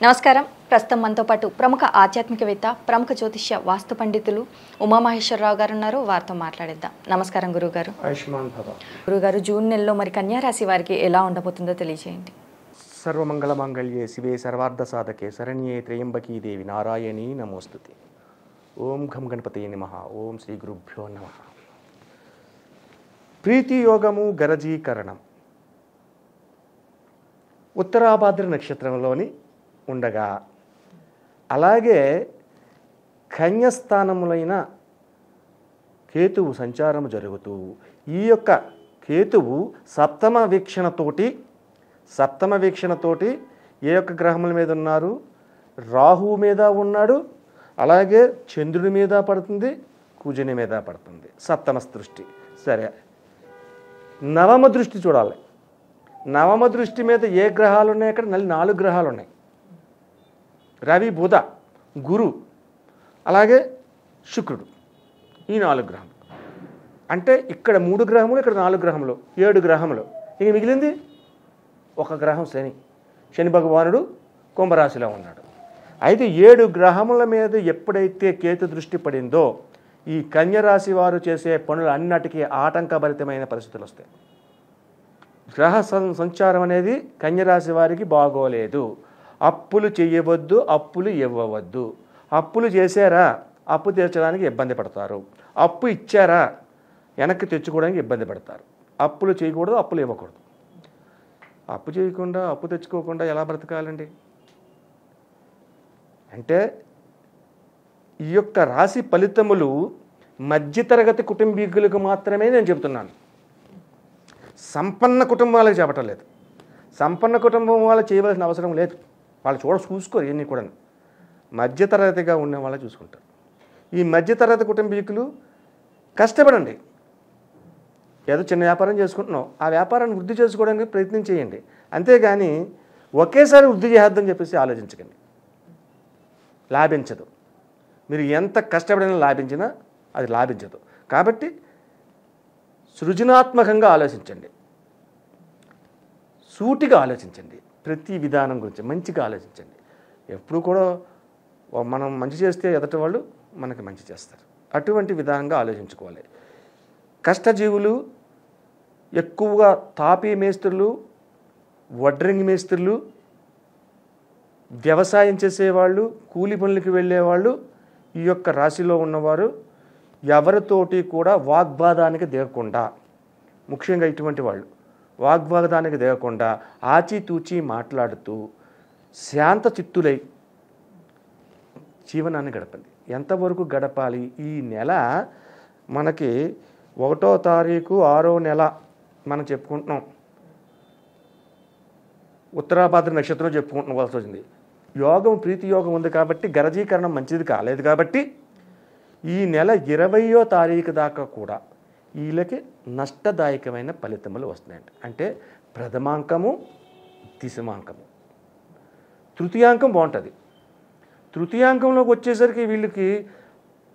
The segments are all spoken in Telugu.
నమస్కారం. ప్రస్తుతం మనతో పాటు ప్రముఖ ఆధ్యాత్మికవేత్త, ప్రముఖ జ్యోతిష్య వాస్తు పండితులు ఉమామహేశ్వరరావు గారు ఉన్నారు. వారితో మాట్లాడేద్దాం. నమస్కారం గురుగారు. ఆయుష్మాన్ భవ. గురుగారు, జూన్ నెలలో మరి కన్యా రాశి వారికి ఎలా ఉండబోతుందో తెలియజేయండి. సర్వమంగళ మాంగళ్యే శివే సర్వార్థ సాధకే శరణ్యే త్రయంబకీ దేవి నారాయణీ నమోస్తుతే. ఓం ఘం గణపతయే నమః. ఓం శ్రీ గురుభ్యో నమః. ప్రీతి యోగము గరజీకరణం ఉత్తరాభాద్ర నక్షత్రంలోని ఉండగా, అలాగే కన్యస్థానములైన కేతువు సంచారము జరుగుతూ, ఈ యొక్క కేతువు సప్తమ వీక్షణతోటి ఏ యొక్క గ్రహముల మీద ఉన్నారు? రాహువు మీద ఉన్నాడు, అలాగే చంద్రుడి మీద పడుతుంది, కుజుని మీద పడుతుంది. సప్తమ దృష్టి. సరే, నవమ దృష్టి చూడాలి. నవమ దృష్టి మీద ఏ గ్రహాలు ఉన్నాయి? అక్కడ 4 గ్రహాలు ఉన్నాయి. రవి, బుధ, గురు, అలాగే శుక్రుడు. ఈ 4 గ్రహములు. అంటే ఇక్కడ 3 గ్రహములు, ఇక్కడ 4 గ్రహములు, 7 గ్రహములు. ఇంక మిగిలింది ఒక గ్రహం శని. శని భగవానుడు కుంభరాశిలో ఉన్నాడు. అయితే 7 గ్రహముల మీద ఎప్పుడైతే కేతు దృష్టి పడిందో, ఈ కన్యరాశి వారు చేసే పనులు అన్నిటికీ ఆటంకభరితమైన పరిస్థితులు వస్తాయి. గ్రహ సంచారం అనేది కన్యరాశి వారికి బాగోలేదు. అప్పులు చేయవద్దు, అప్పులు ఇవ్వవద్దు. అప్పులు చేశారా, అప్పు తీర్చడానికి ఇబ్బంది పడతారు. అప్పు ఇచ్చారా, వెనక్కి తెచ్చుకోవడానికి ఇబ్బంది పడతారు. అప్పులు చేయకూడదు, అప్పులు ఇవ్వకూడదు. అప్పు చేయకుండా, అప్పు తెచ్చుకోకుండా ఎలా బ్రతకాలండి? అంటే ఈ యొక్క రాశి ఫలితములు మధ్యతరగతి కుటుంబీకులకు మాత్రమే నేను చెబుతున్నాను. సంపన్న కుటుంబాలకు చెప్పటం లేదు. సంపన్న కుటుంబం వాళ్ళు చేయవలసిన అవసరం లేదు. వాళ్ళు చూసుకోరు ఇవన్నీ కూడా. మధ్యతరగతిగా ఉన్న వాళ్ళు చూసుకుంటారు. ఈ మధ్యతరగతి కుటుంబీకులు కష్టపడండి. ఏదో చిన్న వ్యాపారం చేసుకుంటున్నాం, ఆ వ్యాపారాన్ని వృద్ధి చేసుకోవడానికి ప్రయత్నం చేయండి. అంతేగాని ఒకేసారి వృద్ధి చేద్దని చెప్పేసి ఆలోచించకండి. లాభించదు. మీరు ఎంత కష్టపడినా లాభించినా అది లాభించదు. కాబట్టి సృజనాత్మకంగా ఆలోచించండి, సూటిగా ఆలోచించండి. ప్రతి విధానం గురించి మంచిగా ఆలోచించండి. ఎప్పుడు కూడా మనం మంచి చేస్తే ఎదుటి వాళ్ళు మనకి మంచి చేస్తారు. అటువంటి విధానంగా ఆలోచించుకోవాలి. కష్టజీవులు ఎక్కువగా తాపీ మేస్త్రులు, వడ్రంగి మేస్త్రులు, వ్యవసాయం చేసేవాళ్ళు, కూలి పనులకి వెళ్ళేవాళ్ళు, ఈ యొక్క రాశిలో ఉన్నవారు ఎవరితోటి కూడా వాగ్వాదానికి దిగకుండా, ముఖ్యంగా ఇటువంటి వాళ్ళు వాగ్వాదానికి దిగకుండా ఆచితూచి మాట్లాడుతూ శాంత చిత్తులై జీవనాన్ని గడపండి. ఎంతవరకు గడపాలి? ఈ నెల మనకి 1వ తారీఖు 6వ నెల మనం చెప్పుకుంటున్నాం. ఉత్తరాభాద్ర నక్షత్రం చెప్పుకుంటున్నాల్సి వచ్చింది. యోగం, ప్రీతి యోగం ఉంది కాబట్టి గరజీకరణం మంచిది కాలేదు కాబట్టి ఈ నెల 20వ తారీఖు దాకా కూడా వీళ్ళకి నష్టదాయకమైన ఫలితములు వస్తున్నాయంట. అంటే ప్రథమాంకము, దశమాంకము, తృతీయాంకం బాగుంటుంది. తృతీయాంకంలోకి వచ్చేసరికి వీళ్ళకి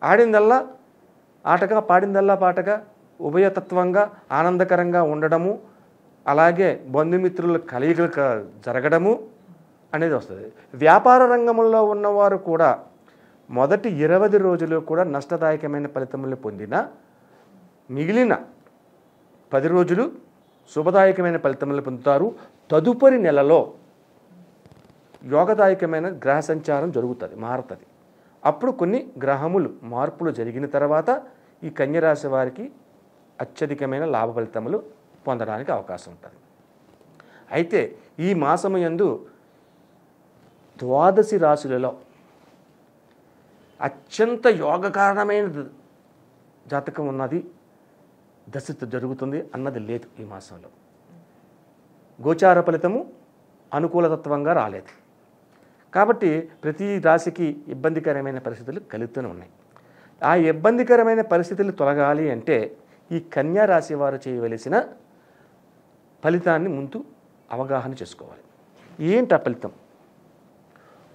ఆడిందల్లా ఆటగా, పాడిందల్లా పాటగా, ఉభయతత్వంగా ఆనందకరంగా ఉండడము, అలాగే బంధుమిత్రుల కలయికలు జరగడము అనేది వస్తుంది. వ్యాపార రంగంలో ఉన్నవారు కూడా మొదటి 20 రోజులు కూడా నష్టదాయకమైన ఫలితములు పొందిన, మిగిలిన 10 రోజులు శుభదాయకమైన ఫలితములు పొందుతారు. తదుపరి నెలలో యోగదాయకమైన గ్రహ సంచారం జరుగుతుంది, మారుతుంది. అప్పుడు కొన్ని గ్రహములు మార్పులు జరిగిన తర్వాత ఈ కన్యరాశి వారికి అత్యధికమైన లాభ ఫలితములు పొందడానికి అవకాశం ఉంటుంది. అయితే ఈ మాసము యందు 12 రాశులలో అత్యంత యోగకారణమైన జాతకం ఉన్నది, దశ జరుగుతుంది అన్నది లేదు. ఈ మాసంలో గోచార ఫలితము అనుకూలతత్వంగా రాలేదు కాబట్టి ప్రతి రాశికి ఇబ్బందికరమైన పరిస్థితులు కలుగుతూనే ఉన్నాయి. ఆ ఇబ్బందికరమైన పరిస్థితులు తొలగాలి అంటే ఈ కన్యా రాశి వారు చేయవలసిన ఫలితాన్ని ముందు అవగాహన చేసుకోవాలి. ఏంటి ఆ ఫలితం?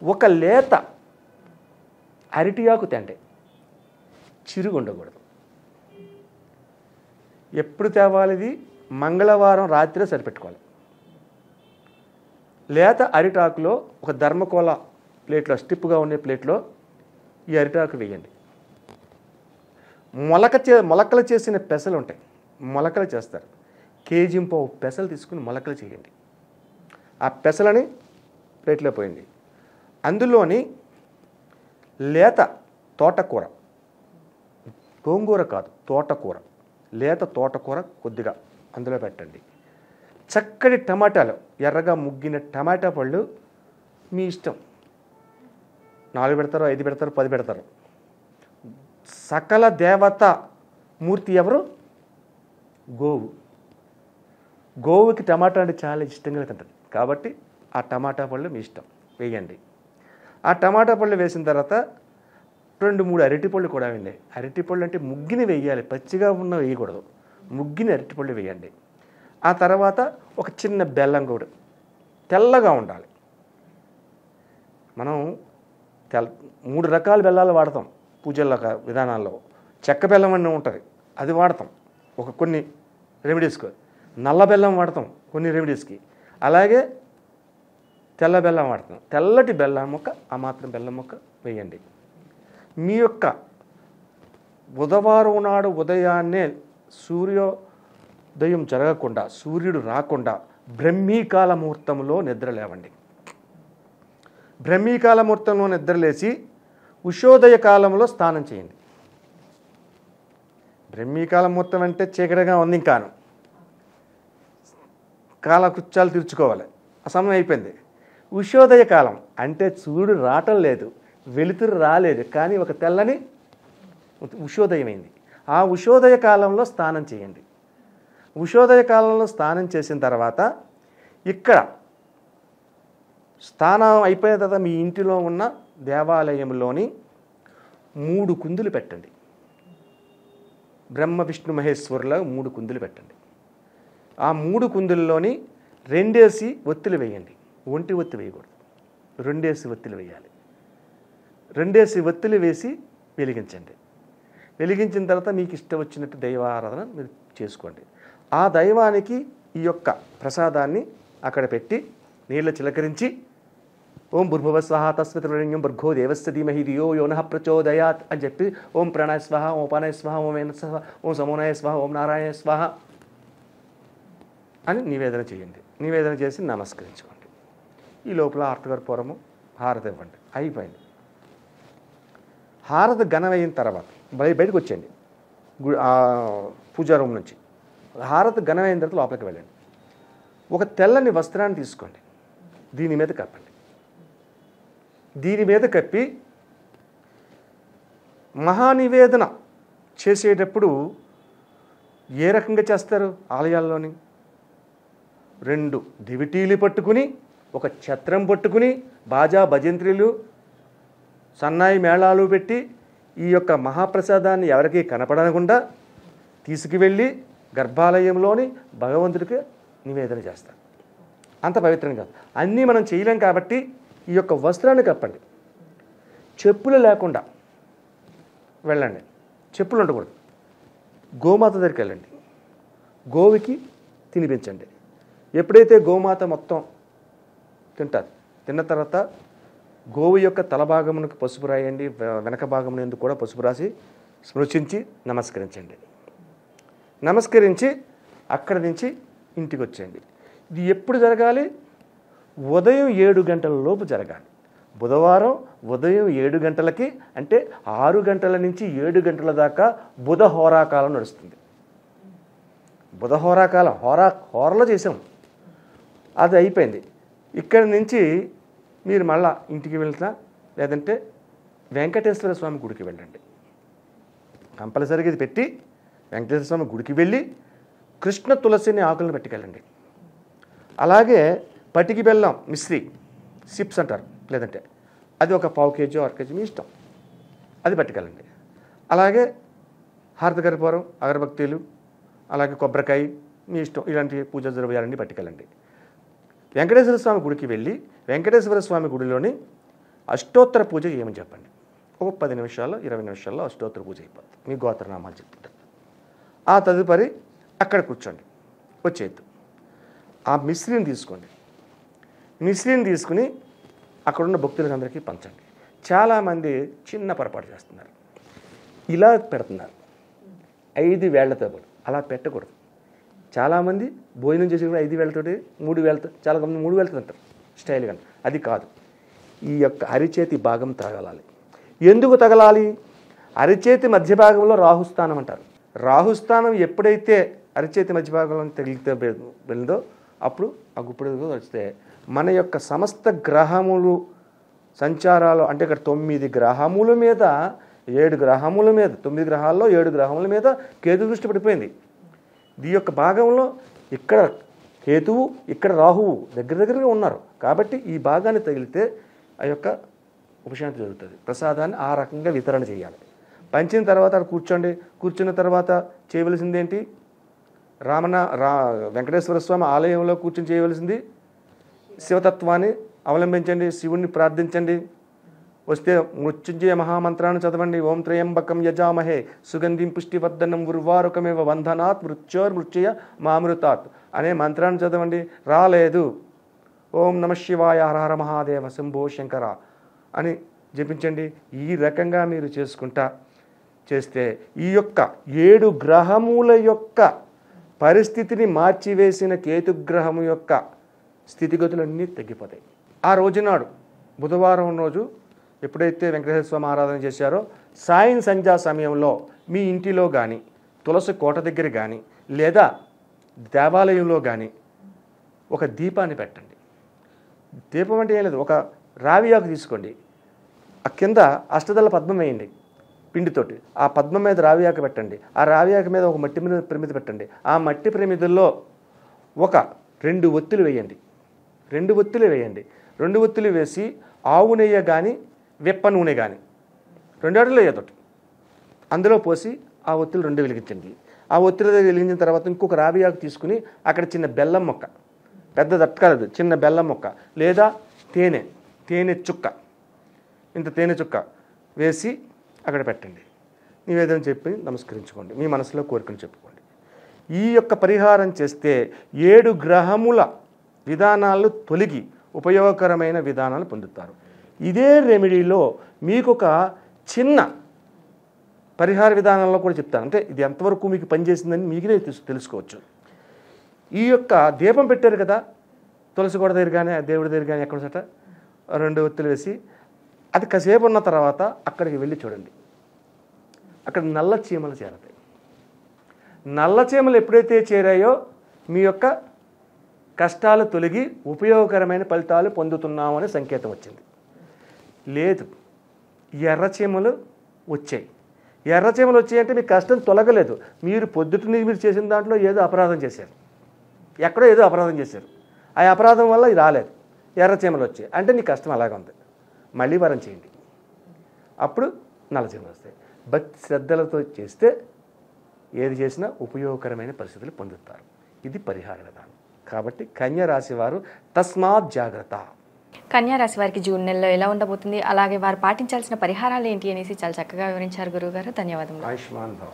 ఒక లేత అరటియాకు తెండే, చిరుగు ఉండకూడదు. ఎప్పుడు తేవాలి? ఇది మంగళవారం రాత్రి సరిపెట్టుకోవాలి. లేత అరిటాకులో ఒక ధర్మకోల ప్లేట్లో స్టిప్గా ఉండే ప్లేట్లో ఈ అరిటాకు వేయండి. మొలకలు చేసిన పెసలు ఉంటాయి, మొలకలు చేస్తారు. కేజీంపావు పెసలు తీసుకుని మొలకలు చేయండి. ఆ పెసలని ప్లేట్లో పోయండి. అందులోని లేత తోటకూర, గోంగూర కాదు తోటకూర, లేత తోటకూర కొద్దిగా అందులో పెట్టండి. చక్కటి టమాటాలు, ఎర్రగా ముగ్గిన టమాటా పళ్ళు మీ ఇష్టం. 4 పెడతారు, 5 పెడతారు, 10 పెడతారు. సకల దేవత మూర్తి ఎవరు? గోవు. గోవుకి టమాటా అంటే చాలా ఇష్టంగా తింటుంది కాబట్టి ఆ టమాటా పళ్ళు మీ ఇష్టం వేయండి. ఆ టమాటా పళ్ళు వేసిన తర్వాత 2-3 అరటిపళ్ళు కూడా వేయండి. అరటిపళ్ళు అంటే ముగ్గిని వేయాలి, పచ్చిగా ఉన్న వేయకూడదు. ముగ్గిని అరటిపళ్ళు వేయండి. ఆ తర్వాత ఒక చిన్న బెల్లం కూడా తెల్లగా ఉండాలి. మనం 3 రకాల బెల్లాలు వాడతాం పూజల విధానాల్లో. చెక్క బెల్లం అన్నీ ఉంటుంది, అది వాడతాం కొన్ని రెమెడీస్కి. నల్ల బెల్లం వాడతాం కొన్ని రెమెడీస్కి. అలాగే తెల్ల బెల్లం వాడతాం. తెల్లటి బెల్లం ముక్క, ఆ మాత్రం బెల్లం ముక్క వేయండి. మీ యొక్క బుధవారం నాడు ఉదయాన్నే సూర్యోదయం జరగకుండా, సూర్యుడు రాకుండా బ్రహ్మీకాల ముహూర్తంలో నిద్ర లేవండి. బ్రహ్మీకాల ముహూర్తంలో నిద్రలేసి ఉషోదయ కాలంలో స్నానం చేయండి. బ్రహ్మీకాల ముహూర్తం అంటే చీకటిగా ఉంది, ఇంకాను కాలకృత్యాలు తీర్చుకోవాలి, ఆ సమయం అయిపోయింది. ఉషోదయ కాలం అంటే సూర్యుడు రావటం లేదు, వెలుతురు రాలేదు, కానీ ఒక తెల్లని ఉషోదయమైంది. ఆ ఉషోదయ కాలంలో స్నానం చేయండి. ఉషోదయ కాలంలో స్నానం చేసిన తర్వాత ఇక్కడ స్నానం అయిపోయిన తర్వాత మీ ఇంటిలో ఉన్న దేవాలయంలోని 3 కుందులు పెట్టండి. బ్రహ్మ విష్ణు మహేశ్వరుల 3 కుందులు పెట్టండి. ఆ 3 కుందుల్లోని 2 ఒత్తులు వేయండి. ఒంటి ఒత్తి వేయకూడదు, 2 ఒత్తులు వేయాలి. 2 ఒత్తులు వేసి వెలిగించండి. వెలిగించిన తర్వాత మీకు ఇష్టం వచ్చినట్టు దైవారాధన మీరు చేసుకోండి. ఆ దైవానికి ఈ యొక్క ప్రసాదాన్ని అక్కడ పెట్టి నీళ్ళు చిలకరించి ఓం భూర్భువ స్వాహ తస్మితృణ్యం భర్గో దేవస్య ధీమహి ధియో యో నః ప్రచోదయాత్ అని చెప్పి ఓం ప్రాణాయ స్వాహ, ఓం అపానాయ స్వాహ, ఓం వేన స్వాహ, ఓం సమోనాయ స్వాహ, ఓం నారాయణ స్వాహ అని నివేదన చేయండి. నివేదన చేసి నమస్కరించుకోండి. ఈ లోపల ఆర్తకర్పూరము హారతి ఇవ్వండి. అయిపోయింది. హారతి ఘనమైన తర్వాత బయటకు వచ్చేయండి పూజా రూమ్ నుంచి. హారతి ఘనమైన తర్వాత లోపలికి వెళ్ళండి. ఒక తెల్లని వస్త్రాన్ని తీసుకోండి, దీని మీద కప్పండి. దీని మీద కప్పి మహానివేదన చేసేటప్పుడు ఏ రకంగా చేస్తారు? ఆలయాల్లోని 2 దివిటీలు పట్టుకుని, ఒక ఛత్రం పట్టుకుని, బాజా భజంత్రీలు సన్నాయి మేళాలు పెట్టి ఈ యొక్క మహాప్రసాదాన్ని ఎవరికీ కనపడకుండా తీసుకువెళ్ళి గర్భాలయంలోని భగవంతుడికి నివేదన చేస్తారు. అంత పవిత్రం కాదు. అన్నీ మనం చేయలేం కాబట్టి ఈ యొక్క వస్త్రాన్ని కప్పండి. చెప్పులు లేకుండా వెళ్ళండి, చెప్పులు ఉండకూడదు. గోమాత దగ్గరికి వెళ్ళండి, గోవుకి తినిపించండి. ఎప్పుడైతే గోమాత మొత్తం తింటారు, తిన్న తర్వాత గోవు యొక్క తల భాగమునకు పసుపు రాయండి, వెనక భాగమునందు కూడా పసుపు రాసి స్పృశించి నమస్కరించండి. నమస్కరించి అక్కడి నుంచి ఇంటికి వచ్చేయండి. ఇది ఎప్పుడు జరగాలి? ఉదయం 7 గంటల లోపు జరగాలి. బుధవారం ఉదయం 7 గంటలకి, అంటే 6 గంటల నుంచి 7 గంటల దాకా బుధ హోరాకాలం నడుస్తుంది. బుధ హోరాకాలం హోరలో చేసాం, అది అయిపోయింది. ఇక్కడి నుంచి మీరు మళ్ళా ఇంటికి వెళ్తా, లేదంటే వెంకటేశ్వర స్వామి గుడికి వెళ్ళండి. కంపల్సరీగా ఇది పెట్టి వెంకటేశ్వర స్వామి గుడికి వెళ్ళి కృష్ణ తులసిని ఆకులను పెట్టుకెళ్ళండి. అలాగే పటికి బెల్లం మిశ్రీ సిప్స్ అంటారు, లేదంటే అది ఒక 1/4 కేజీ 1 కేజీ మీ ఇష్టం, అది పట్టుకెళ్ళండి. అలాగే హారతి కర్పూరం, అగరబత్తీలు, అలాగే కొబ్బరికాయ మీ ఇష్టం, ఇలాంటి పూజ ద్రవ్యాలన్నీ పట్టుకెళ్ళండి. వెంకటేశ్వర స్వామి గుడికి వెళ్ళి వెంకటేశ్వర స్వామి గుడిలోని అష్టోత్తర పూజ చేయమని చెప్పండి. ఒక 10 నిమిషాల్లో 20 నిమిషాల్లో అష్టోత్తర పూజ అయిపోతుంది. మీ గోత్రనామాలు చెప్తారు. ఆ తదుపరి అక్కడ కూర్చోండి, వచ్చేద్దు. ఆ మిశ్రీని తీసుకోండి. మిశ్రీని తీసుకుని అక్కడున్న భక్తులందరికీ పంచండి. చాలామంది చిన్న పొరపాటు చేస్తున్నారు, ఇలా పెడుతున్నారు 5 వేళ్లతో పాటు. అలా పెట్టకూడదు. చాలామంది భోజనం చేసి కూడా 5 వేళ్లతోటి 3 వేళ్లతో, చాలా మంది 3 వేళ్లతో తింటారు స్టైల్గా. అది కాదు. ఈ యొక్క అరిచేతి భాగం తగలాలి. ఎందుకు తగలాలి? అరిచేతి మధ్య భాగంలో రాహుస్థానం అంటారు. రాహుస్థానం ఎప్పుడైతే అరిచేతి మధ్య భాగంలో తగిలితే వెళ్ళిందో అప్పుడు ఆ గుప్పుడు వస్తే మన యొక్క సమస్త గ్రహములు సంచారాలు, అంటే ఇక్కడ 9 గ్రహముల మీద 7 గ్రహముల మీద 9 గ్రహాల్లో 7 గ్రహముల మీద కేతు దృష్టి పడిపోయింది. ఈ యొక్క భాగంలో ఇక్కడ కేతువు, ఇక్కడ రాహువు దగ్గరగా ఉన్నారు. కాబట్టి ఈ భాగాన్ని తగిలితే ఆ యొక్క ఉపశాంతి జరుగుతుంది. ప్రసాదాన్ని ఆ రకంగా వితరణ చేయాలి. పంచిన తర్వాత కూర్చున్న తర్వాత చేయవలసింది ఏంటి? వెంకటేశ్వర స్వామి ఆలయంలో కూర్చొని చేయవలసింది శివతత్వాన్ని అవలంబించండి, శివుణ్ణి ప్రార్థించండి. వస్తే మృత్యుంజయ మహామంత్రాన్ని చదవండి. ఓం త్రయంబకం యజామహే సుగంధిం పుష్టివర్ధనం ఉర్వారుకమేవ వంధనాత్ మృత్యోర్మృత్యయ మామృతాత్ అనే మంత్రాన్ని చదవండి. రాలేదు, ఓం నమ శివాయ హర హర మహాదేవ శంభో శంకర అని జపించండి. ఈ రకంగా మీరు చేస్తే ఈ యొక్క 7 గ్రహముల యొక్క పరిస్థితిని మార్చివేసిన కేతుగ్రహము యొక్క స్థితిగతులన్నీ తగ్గిపోతాయి. ఆ రోజునాడు బుధవారం రోజు ఎప్పుడైతే వెంకటేశ్వర స్వామి ఆరాధన చేశారో సాయం సంధ్యా సమయంలో మీ ఇంటిలో కానీ, తులసి కోట దగ్గర కానీ, లేదా దేవాలయంలో కానీ ఒక దీపాన్ని పెట్టండి. దీపం అంటే ఏం లేదు, ఒక రావి ఆకు తీసుకోండి, ఆ కింద అష్టదళ పద్మం వేయండి పిండితోటి. ఆ పద్మం మీద రావి ఆకు పెట్టండి. ఆ రావి ఆకు మీద ఒక మట్టి ప్రమిద పెట్టండి. ఆ మట్టి ప్రమిదల్లో ఒక 2 ఒత్తులు వేయండి. 2 ఒత్తులు వేయండి. 2 ఒత్తులు వేసి ఆవు నెయ్యి కానీ వెప్ప నూనె కానీ 2 అడుగులు వేయదొట్టు అందులో పోసి ఆ ఒత్తులు 2 వెలిగించండి. ఆ ఒత్తులు వెలిగించిన తర్వాత ఇంకొక రావి ఆకు తీసుకుని అక్కడ చిన్న బెల్లం మొక్క, పెద్ద దట్టకాలదు, చిన్న బెల్లం మొక్క లేదా తేనె చుక్క, ఇంత తేనె చుక్క వేసి అక్కడ పెట్టండి. నివేదన చెప్పి నమస్కరించుకోండి. మీ మనసులో కోరికను చెప్పుకోండి. ఈ యొక్క పరిహారం చేస్తే 7 గ్రహముల విధానాలు తొలగి ఉపయోగకరమైన విధానాలు పొందుతారు. ఇదే రెమెడీలో మీకు ఒక చిన్న పరిహార విధానంలో కూడా చెప్తాను. అంటే ఇది ఎంతవరకు మీకు పనిచేసిందని మీకునే తెలుసుకోవచ్చు. ఈ యొక్క దీపం పెట్టారు కదా తులసి కోట దగ్గర కానీ దేవుడి దగ్గర కానీ ఎక్కడ చోట 2 ఒత్తులు వేసి అది కాసేపు ఉన్న తర్వాత అక్కడికి వెళ్ళి చూడండి. అక్కడ నల్ల చీమలు చేరతాయి. నల్ల చీమలు ఎప్పుడైతే చేరాయో మీ యొక్క కష్టాలు తొలగి ఉపయోగకరమైన ఫలితాలు పొందుతున్నామని సంకేతం వచ్చింది. లేదు, ఎర్రచీమలు వచ్చాయి. ఎర్రచీమలు వచ్చాయంటే మీ కష్టం తొలగలేదు. మీరు పొద్దుటిని మీరు చేసిన దాంట్లో ఏదో అపరాధం చేశారు, ఎక్కడో ఏదో అపరాధం చేశారు. ఆ అపరాధం వల్ల ఇది రాలేదు, ఎర్రచీమలు వచ్చాయి అంటే నీ కష్టం అలాగే ఉంది. మళ్ళీ వరం చేయండి, అప్పుడు నల్లచీమలు వస్తాయి. భక్తి శ్రద్ధలతో చేస్తే ఏది చేసినా ఉపయోగకరమైన పరిస్థితులు పొందుతారు. ఇది పరిహార విధానం. కాబట్టి కన్యా రాశి వారు తస్మాత్ జాగ్రత్త. కన్యా రాశి వారికి జూన్ నెలలో ఎలా ఉండబోతుంది, అలాగే వారు పాటించాల్సిన పరిహారాలు ఏంటి అనేసి చాలా చక్కగా వివరించారు గురువుగారు. ధన్యవాదములు. ఆయుష్మాన్ భవ.